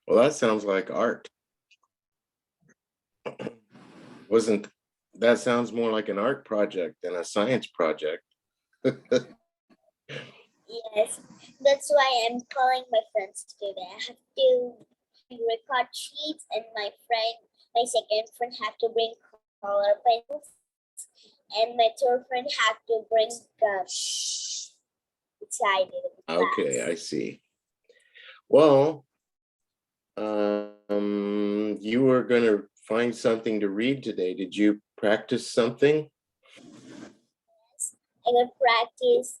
Well, that sounds like art. Wasn't that sounds more like an art project than a science project? Yes, that's why I'm calling my friends today. I have to record sheets, and my second friend, have to bring color pencils, and my third friend have to bring gum. Excited. Okay, I see. Well, you were going to find something to read today. Did you practice something? Yes, I will practice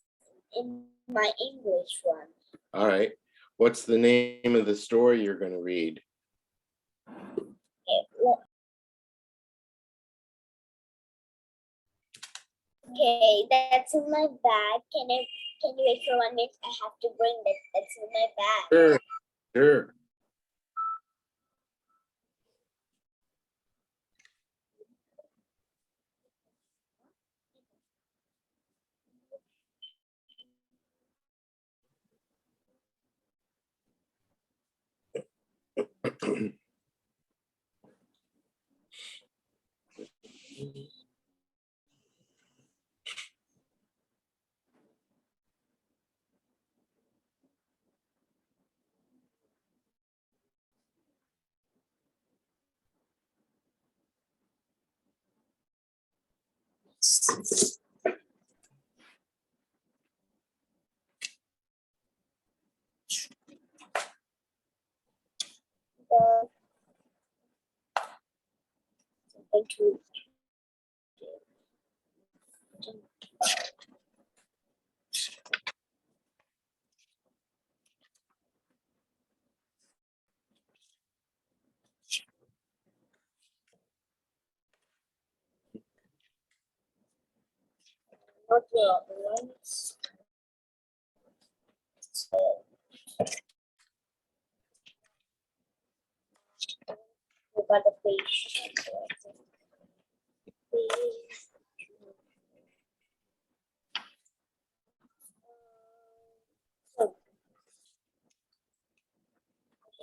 in my English one. All right. What's the name of the story you're going to read? Okay, that's in my bag. Can you wait for 1 minute? I have to bring that. That's in my bag. Sure, sure. Thank you. Not the other ones. We got the page. So,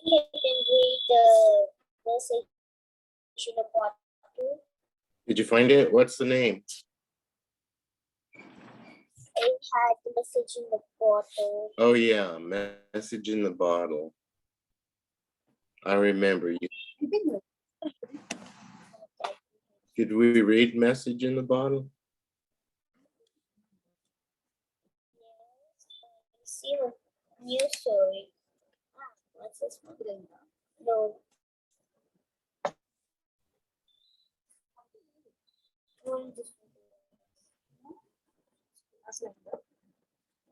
you can read the message in the part 2. Did you find it? What's the name? It had the message in the bottle. Oh yeah, Message in the Bottle. I remember you. Did we read Message in the Bottle? Yes, I see a new story. What's this one? No.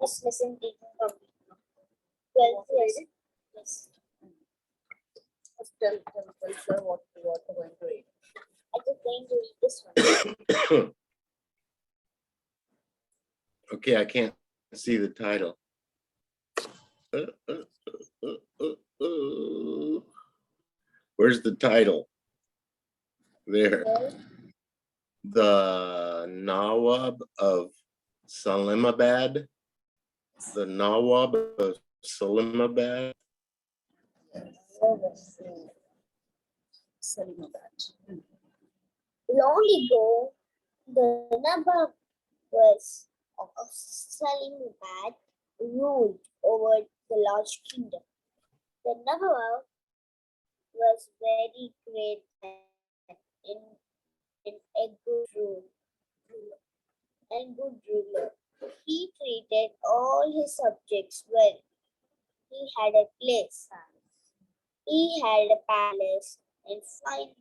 Yes, listen, taking from 12 years. Yes. Tell sir what you are going to read. I just going to read this one. Okay, I can't see the title. Where's the title? There. The Nawab of Salimabad. The Nawab of Salimabad. Long ago, the Nawab of Salimabad ruled over the large kingdom. The Nawab was very great in a good ruler. He treated all his subjects well. He had a place. He had a palace and fine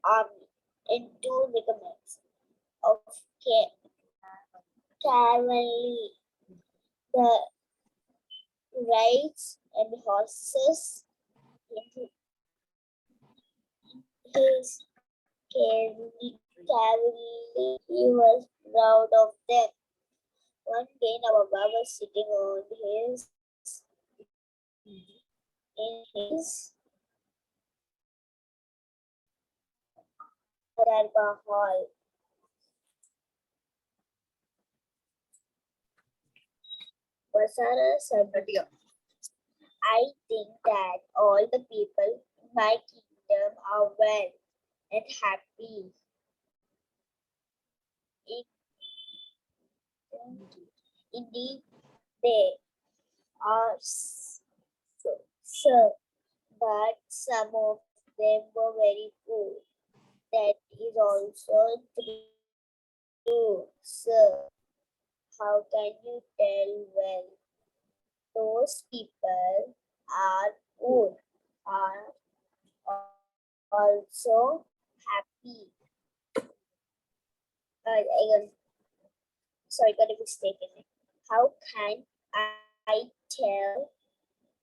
army and 2 regiments of cavalry. The rides and horses in his cavalry, he was proud of them. One day, Nawab was sitting on in his Darbar hall. Basara said, I think that all the people in my kingdom are well and happy. Indeed, they are so, but some of them were very poor. That is also true, sir. How can you tell well? Those people are poor, are also happy. I sorry, got a mistake in it. How can I tell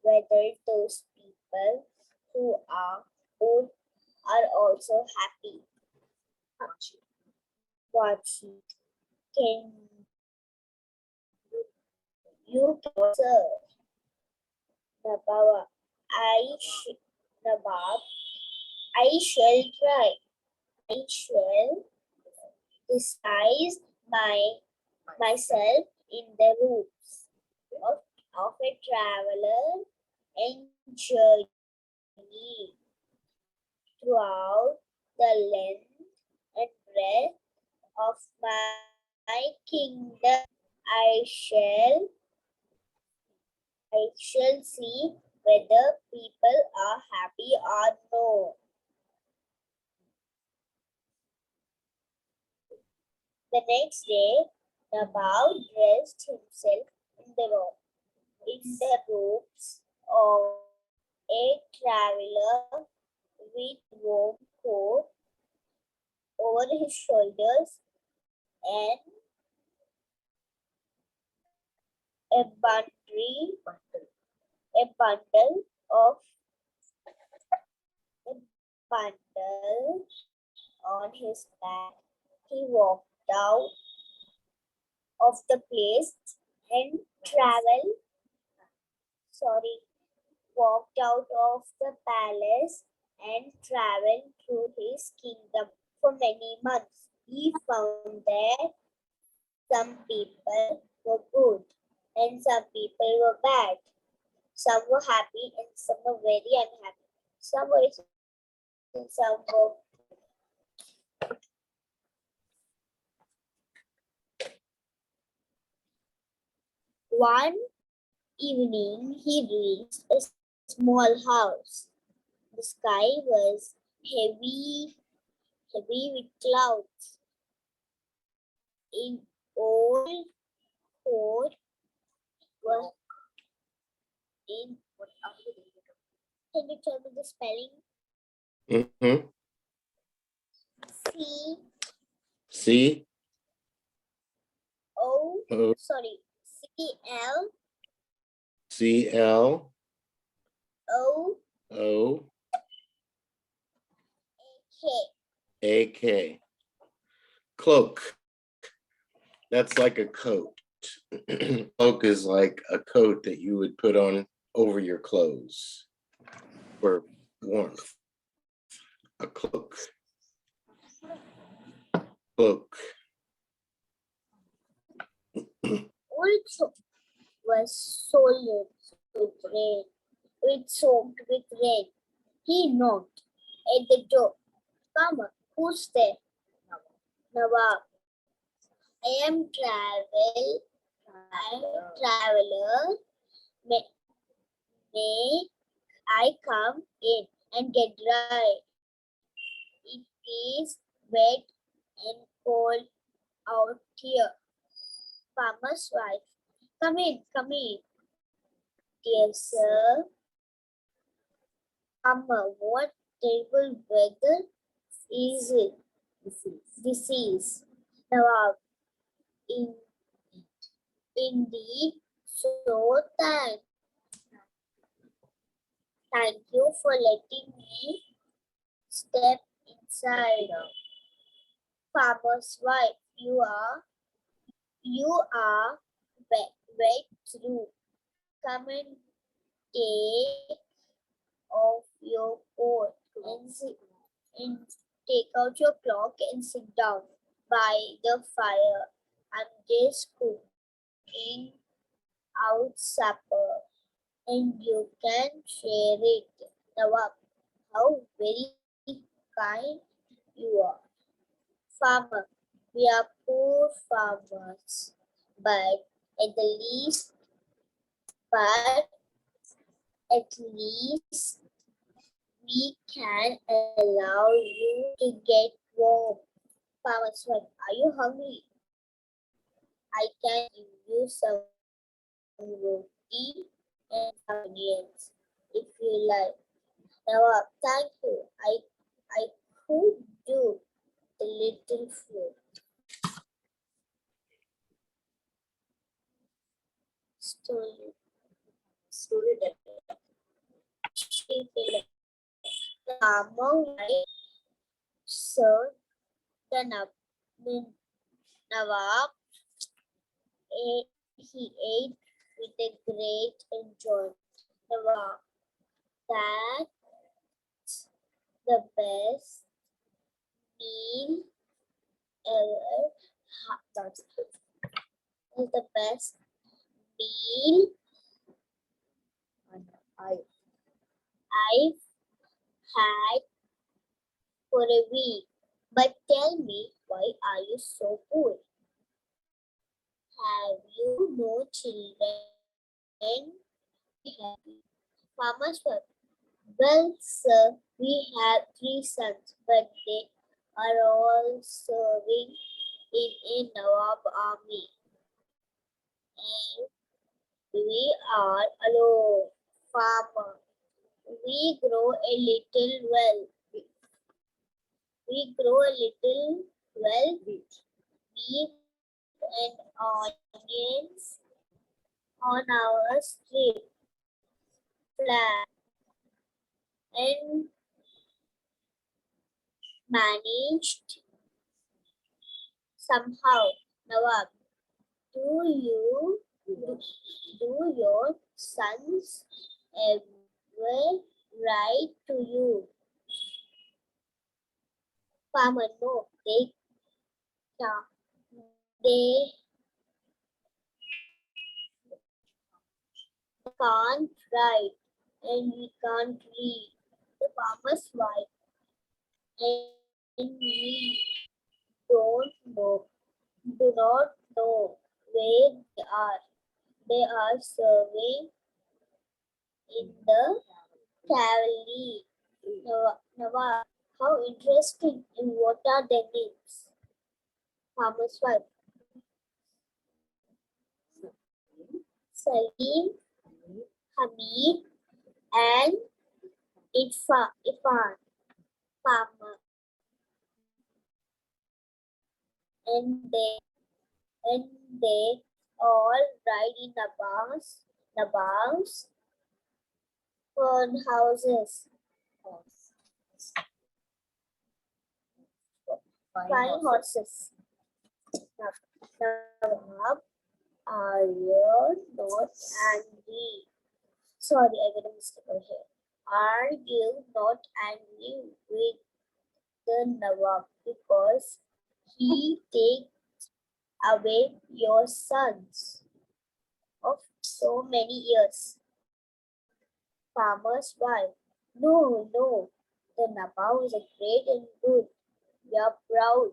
whether those people who are poor are also happy? Watch it. Can you observe, Nabab? Nabab, I shall try. I shall disguise myself in the robes of a traveler and journey throughout the length and breadth of my kingdom. I shall I shall see whether people are happy or no. The next day, Nabal dressed himself in the robes of a traveler with warm coat over his shoulders and a bundle of a bundle on his back. He walked out of the place and traveled. Sorry, walked out of the palace and traveled through his kingdom for many months. He found that some people were good and some people were bad. Some were happy and some were very unhappy. Some were rich and some were. One evening, he reached a small house. The sky was heavy with clouds. In old court was in. Can you tell me the spelling? Mm-hmm. C C O. O Sorry, C L C L O O K. A K. Cloak. That's like a coat. Cloak is like a coat that you would put on over your clothes for warmth. A cloak. Cloak. Also was soiled with rain, soaked with rain. He knocked at the door. Come on, who's there? Nawab. I am traveler. May I come in and get dry? It is wet and cold out here. Farmer's wife. Come in. Dear sir. Farmer, what terrible weather is it? This is. Nawab, in, indeed, so thank you for letting me step inside. Farmer's wife, you are wet through. Come and take off your coat and take out your cloak and sit down by the fire. I'm just cooking out supper. and you can share it. Nawab, how very kind you are. Farmer, we are poor farmers, but at the least, but at least we can allow you to get warm. Farmer's wife, are you hungry? I can give you some roti and some onions if you like. Nawab, thank you. I could do a little food. Story. Story that she did. The farmer right served the Nawab. He ate with a great enjoyment. Nawab, that's the best meal ever. That's the best meal I I've had for a week. But tell me, why are you so poor? Have you no children? Farmers were, well, sir, we have 3 sons, but they are all serving in a Nawab army. And we are alone. Farmer, we grow a little well. We grow a little well wheat and onions on our street flat and managed somehow. Nawab, do your sons ever write to you? Farmer, no, can't. They can't write and we can't read. The farmer's wife and we don't know, do not know where they are. They are serving in the cavalry. Nawab, how interesting. And what are their names? Farmer's wife, Salim, Hamid, and Ifan. Farmer, and they all ride in Nabals on houses, flying horses. Nawab, are you not angry? Sorry, I made a mistake over here. Are you not angry with the Nawab because he takes away your sons of so many years? Farmer's wife, no, no, the Nawab is a great and good. We are proud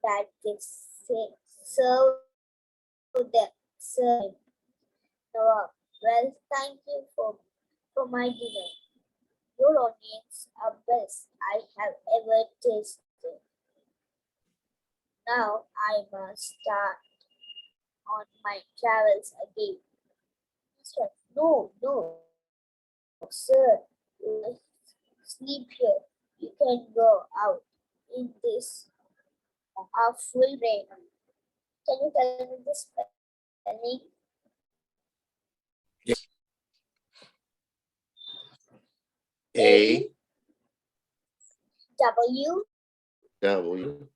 that they serve them. Serve Nawab. Well, thank you for my dinner. Your onions are best I have ever tasted. Now I must start on my travels again. Sir, no, no, sir. You must sleep here. You can go out in this full rain. Can you tell me the spelling? Yes. A W W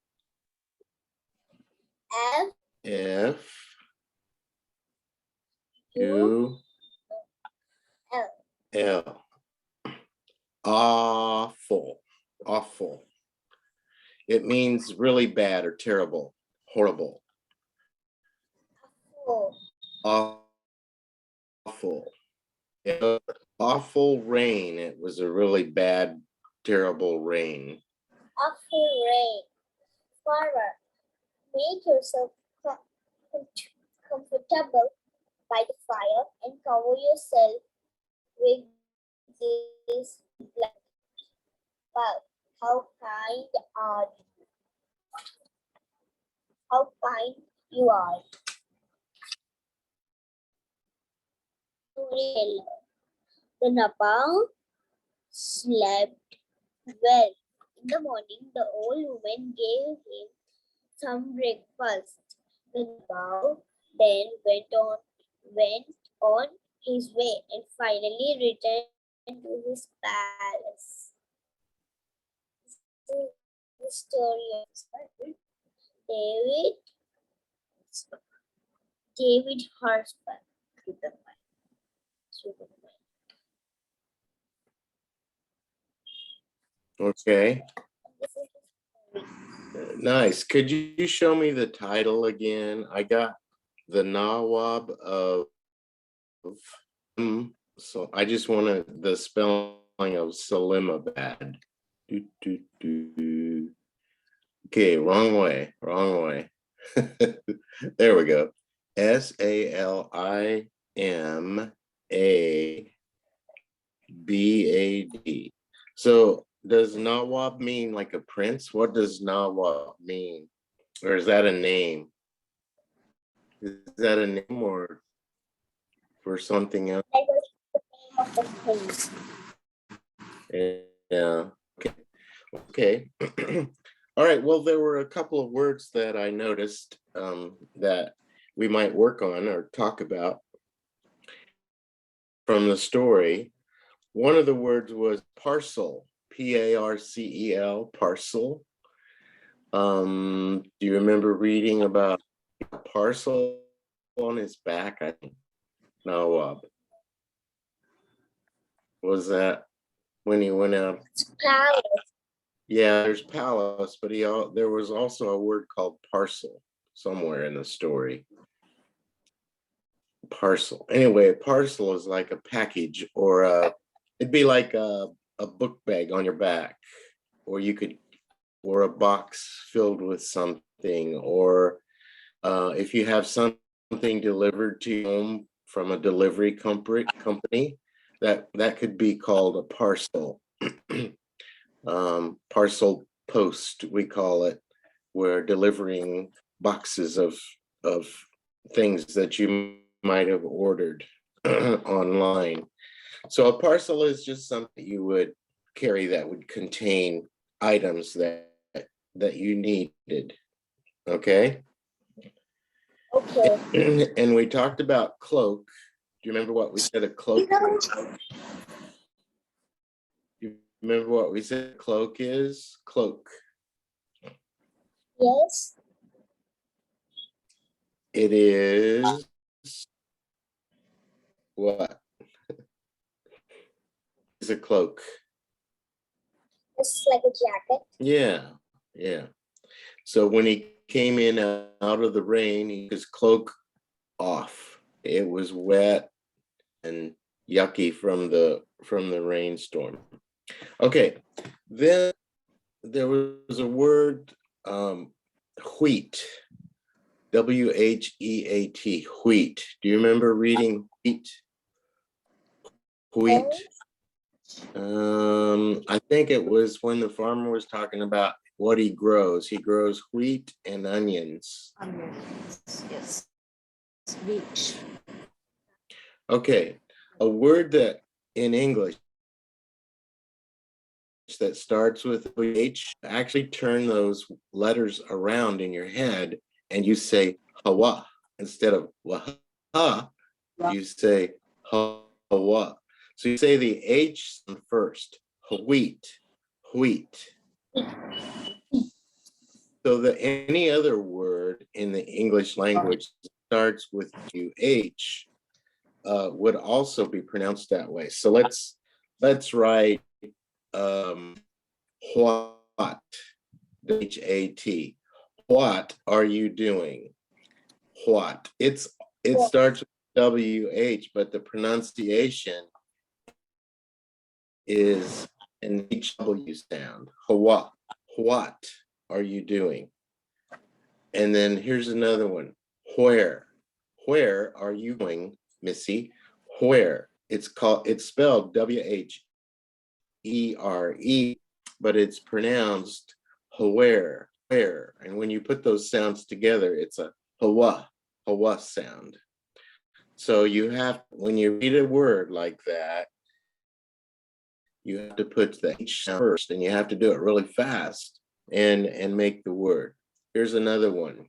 F F U U L. L. Awful. Awful. It means really bad or terrible, horrible. Four. Awful. Awful rain. It was a really bad, terrible rain. Awful rain. Farmer, make yourself comfortable by the fire and cover yourself with this blanket. Wow, how kind are you? How kind you are. Storyteller. The Nawab slept well. In the morning, the old woman gave him some breakfast. The Nawab then went on his way and finally returned to his palace. This is the story of David David Horseback. Okay, This is the story. nice. Could you show me the title again? I got the Nawab of, so I just wanted the spelling of Salimabad. Okay, wrong way, wrong way. There we go. Salimabad. So does Nawab mean like a prince? What does Nawab mean? Or is that a name? Is that a name or for something else? That was the name of the prince. Yeah. Okay. Okay. All right. Well, there were a couple of words that I noticed that we might work on or talk about from the story. One of the words was parcel, P-A-R-C-E-L, parcel. Do you remember reading about a parcel on his back? I think no. Was that when he went out? Palace. Yeah, there's palace, but there was also a word called parcel somewhere in the story. Parcel. Anyway, a parcel is like a package, or it'd be like a book bag on your back, or or a box filled with something, or if you have something delivered to your home from a delivery company, that could be called a parcel. Parcel post, we call it. We're delivering boxes of things that you might have ordered online. So a parcel is just something you would carry that would contain items that you needed. Okay. Okay. And we talked about cloak. Do you remember what we said a cloak? Do you remember what we said a cloak is? Cloak. Yes. It is what? Is a cloak. It's like a jacket. Yeah, yeah. So when he came in out of the rain, he his cloak off. It was wet and yucky from the rainstorm. Okay, then there was a word, wheat, WHEAT, wheat. Do you remember reading wheat? Wheat. I think it was when the farmer was talking about what he grows. He grows wheat and onions. Onions, yes. Beach. Okay, a word that in English that starts with H, actually turn those letters around in your head and you say hawa instead of waha, you say hawa. So you say the H first, wheat, wheat. So that any other word in the English language starts with UH would also be pronounced that way. So let's write what, H-A-T. What are you doing? What? It starts with WH, but the pronunciation is an HW sound. What are you doing? And then here's another one. Where are you going, Missy? Where? It's spelled WHERE, but it's pronounced where. And when you put those sounds together, it's a hawa sound. So you have, when you read a word like that, you have to put the H sound first, and you have to do it really fast and make the word. Here's another one.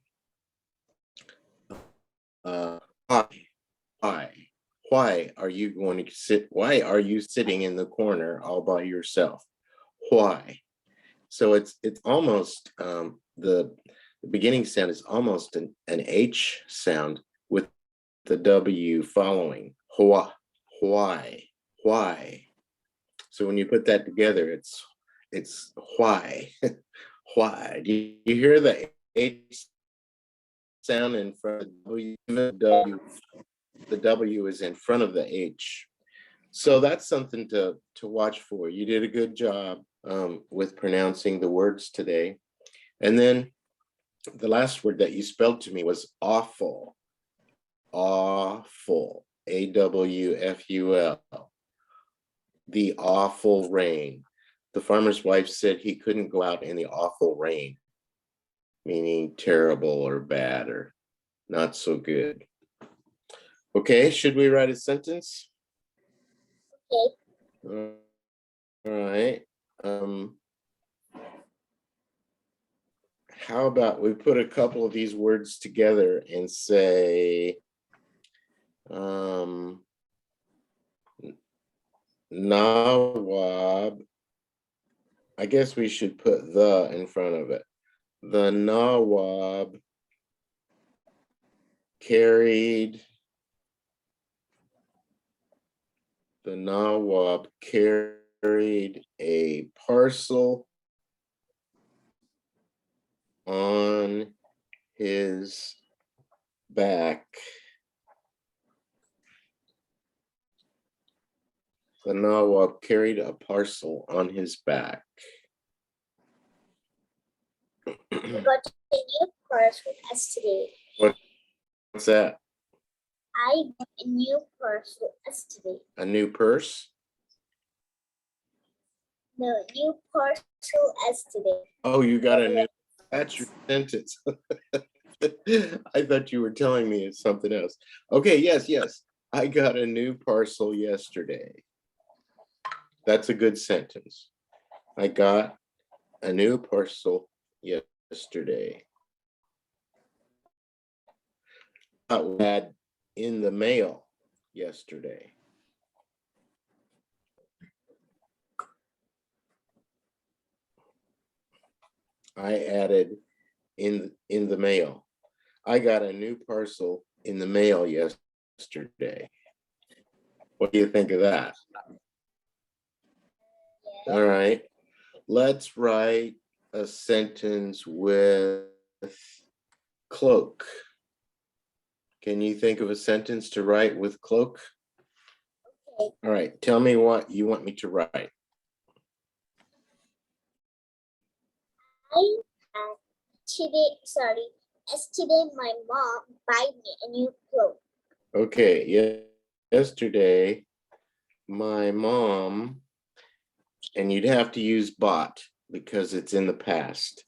Why are you going to sit? Why are you sitting in the corner all by yourself? Why? So it's almost the beginning sound is almost an H sound with the W following. Why? So when you put that together, it's why. Why? Do you hear the H sound in front of the W? The W is in front of the H. So that's something to watch for. You did a good job with pronouncing the words today. And then the last word that you spelled to me was awful. Awful. AWFUL. The awful rain. The farmer's wife said he couldn't go out in the awful rain, meaning terrible or bad or not so good. Okay, should we write a sentence? Okay. All right. How about we put a couple of these words together and say, Nawab. I guess we should put the in front of it. The Nawab carried a parcel on his back. The Nawab carried a parcel on his back. We got a new purse with us today. What's that? I got a new purse with us today. A new purse? No, a new purse with us today. Oh, you got a new, that's your sentence. I thought you were telling me it's something else. Okay, yes. I got a new parcel yesterday. That's a good sentence. I got a new parcel yesterday. I had in the mail yesterday. I added in the mail. I got a new parcel in the mail yesterday. What do you think of that? All right. Let's write a sentence with cloak. Can you think of a sentence to write with cloak? Okay. All right. Tell me what you want me to write. Yesterday my mom bought me a new clothes. Okay. Yesterday, my mom, and you'd have to use bought because it's in the past.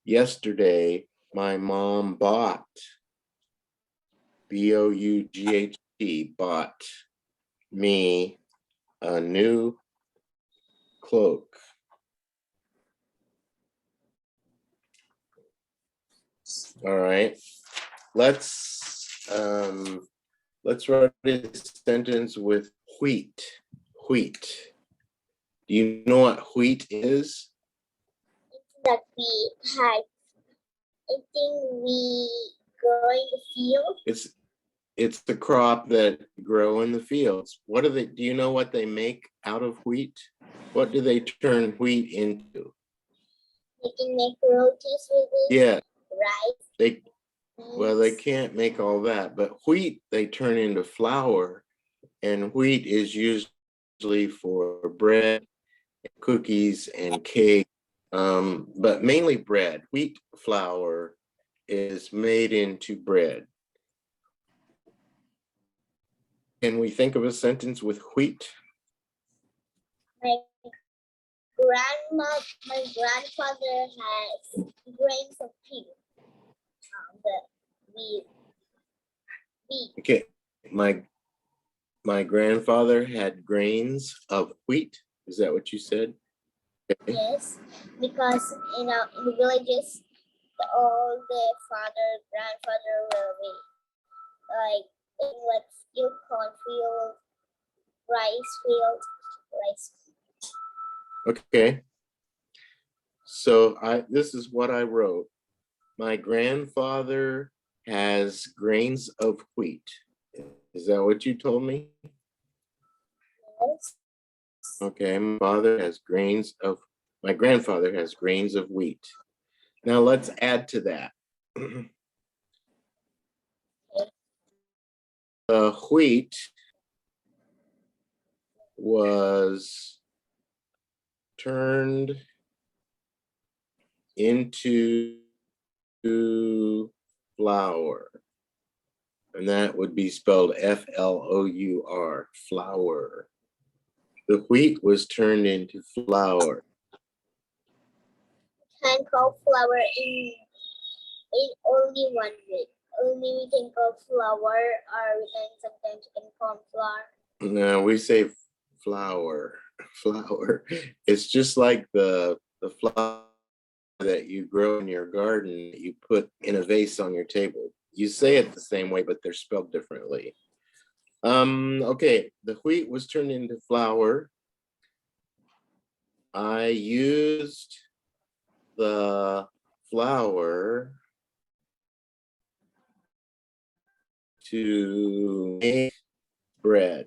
Yesterday, my mom bought, BOUGHT, bought me a new cloak. All right, let's write a sentence with wheat. Wheat. Do you know what wheat is? That we had. I think we grow in the field. It's the crop that grow in the fields. What do they? Do you know what they make out of wheat? What do they turn wheat into? We can make rotis with it. Yeah, Rice. Well, they can't make all that, but wheat they turn into flour, and wheat is usually for bread, cookies, and cake, but mainly bread. Wheat flour is made into bread. Can we think of a sentence with wheat? My grandfather has grains of wheat. The wheat. Okay, my grandfather had grains of wheat. Is that what you said? Okay. Yes, because in the villages, all the grandfather will be like in like field, cornfield, rice. Okay. So this is what I wrote. My grandfather has grains of wheat. Is that what you told me? Yes. Okay, my grandfather has grains of wheat. Now let's add to that. The wheat was turned into flour, and that would be spelled Flour, flour. The wheat was turned into flour. Can call flour in only one way. Only we can call flour, or we can sometimes we can call flour. No, we say flour. Flour. It's just like the flour that you grow in your garden, you put in a vase on your table. You say it the same way, but they're spelled differently. Okay, the wheat was turned into flour. I used the flour to make bread.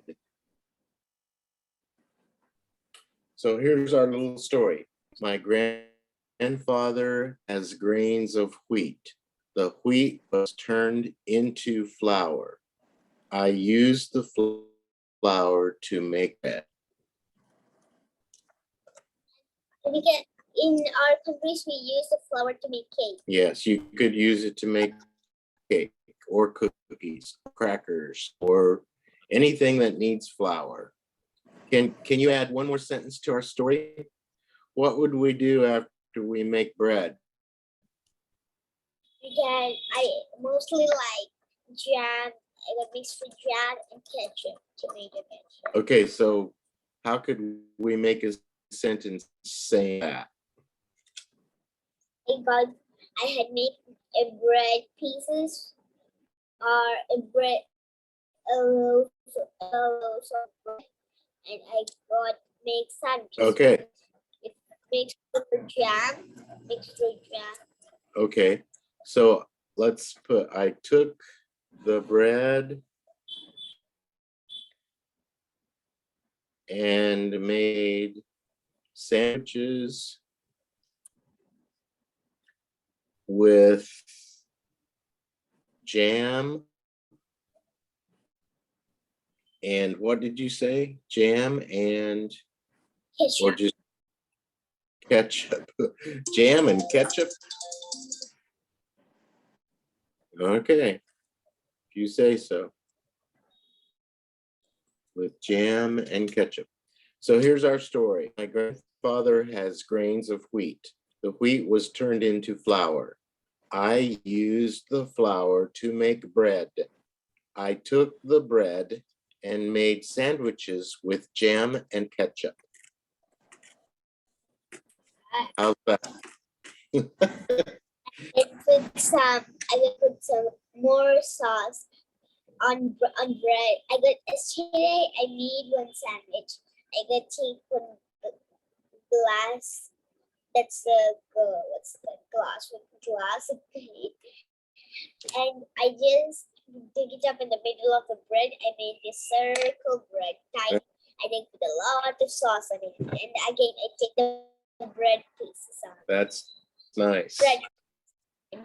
So here's our little story. My grandfather has grains of wheat. The wheat was turned into flour. I used the flour to make bread. We can in our countries we use the flour to make cake. Yes, you could use it to make cake or cookies, crackers, or anything that needs flour. Can you add one more sentence to our story? What would we do after we make bread? I mostly like jam. I would mix with jam and ketchup to make it better. Okay, so how could we make a sentence saying that? I had made a bread pieces or a loaf of bread, and I got make sandwiches. Okay. It mixed with jam. Okay, so I took the bread and made sandwiches with jam. And what did you say? Jam and Ketchup. or just ketchup? Jam and ketchup? Okay, if you say so. With jam and ketchup. So here's our story. My grandfather has grains of wheat. The wheat was turned into flour. I used the flour to make bread. I took the bread and made sandwiches with jam and ketchup. How's that? I will put some more sauce on bread. Yesterday I made one sandwich. I got take one glass. That's what's the glass with glass of cake. And I just dig it up in the middle of the bread. I made this circle bread type. I then put a lot of sauce on it. And again, I take the bread pieces on. That's nice. Bread.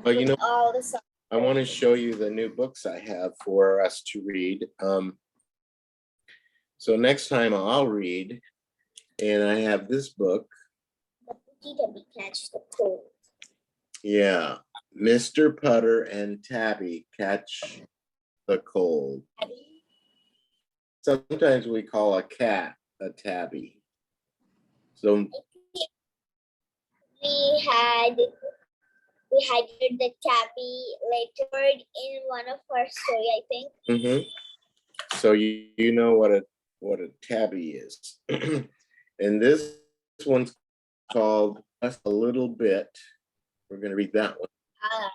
Well, you know, all the sauce. I want to show you the new books I have for us to read. So next time I'll read, and I have this book. The bookie that we catch the cold. Yeah, Mr. Putter and Tabby catch the cold. Abby, Sometimes we call a cat a tabby. So we had heard the tabby later in one of our story, I think. mhm. So you know what a tabby is. And this one's called Just a Little Bit. We're going to read that one. Ah,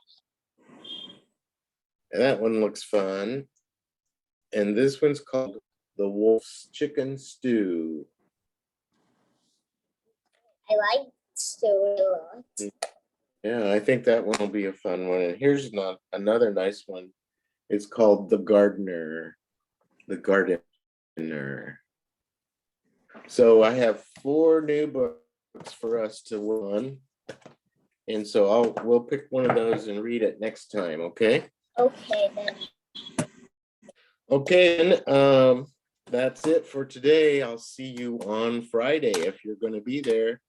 And that one looks fun. And this one's called The Wolf's Chicken Stew. I like story a lot. Yeah, I think that one will be a fun one. And here's another nice one. It's called The Gardener. The Gardener. So I have 4 new books for us to work on. And so we'll pick one of those and read it next time, okay? Okay then. Okay, and that's it for today. I'll see you on Friday if you're going to be there.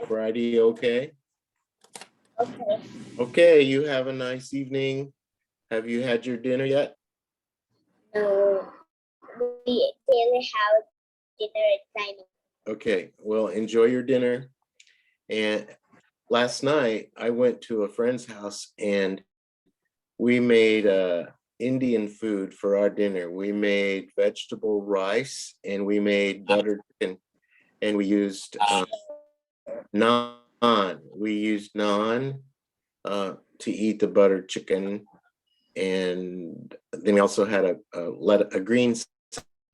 Friday, okay? Okay. Okay, you have a nice evening. Have you had your dinner yet? No, we daily have dinner at 9. Okay, well, enjoy your dinner. And last night I went to a friend's house and we made Indian food for our dinner. We made vegetable rice and we made butter chicken, and we used naan. We used naan to eat the buttered chicken, and then we also had a green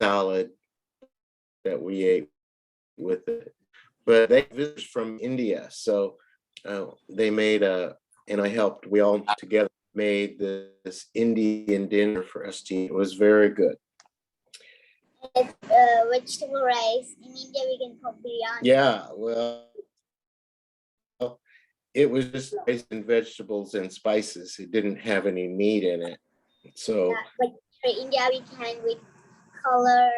salad that we ate with it. But they visited from India, so they made and I helped. We all together made this Indian dinner for us to eat. It was very good. It's vegetable rice. In India, we can call biryani. Yeah, well, it was just rice and vegetables and spices. It didn't have any meat in it. So Yeah, but for India, we can with color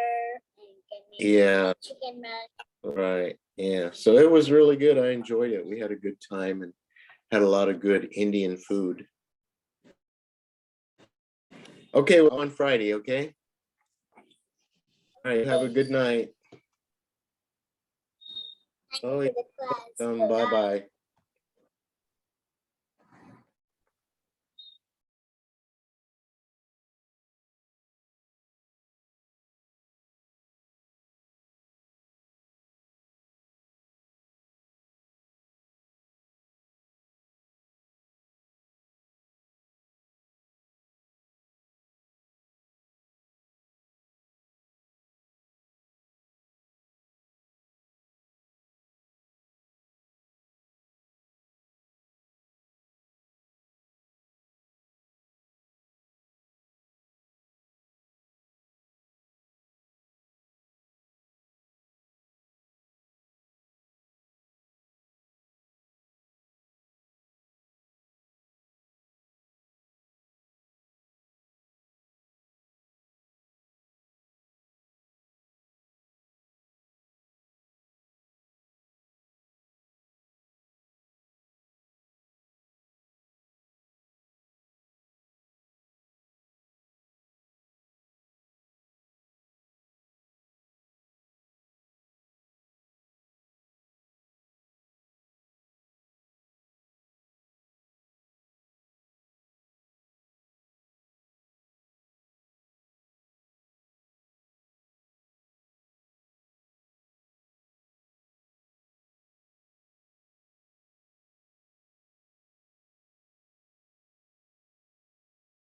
and can make yeah, chicken man. right. Yeah. So it was really good. I enjoyed it. We had a good time and had a lot of good Indian food. Okay, well, on Friday, okay? All right, have a good night. Thank you for the class. Bye-bye.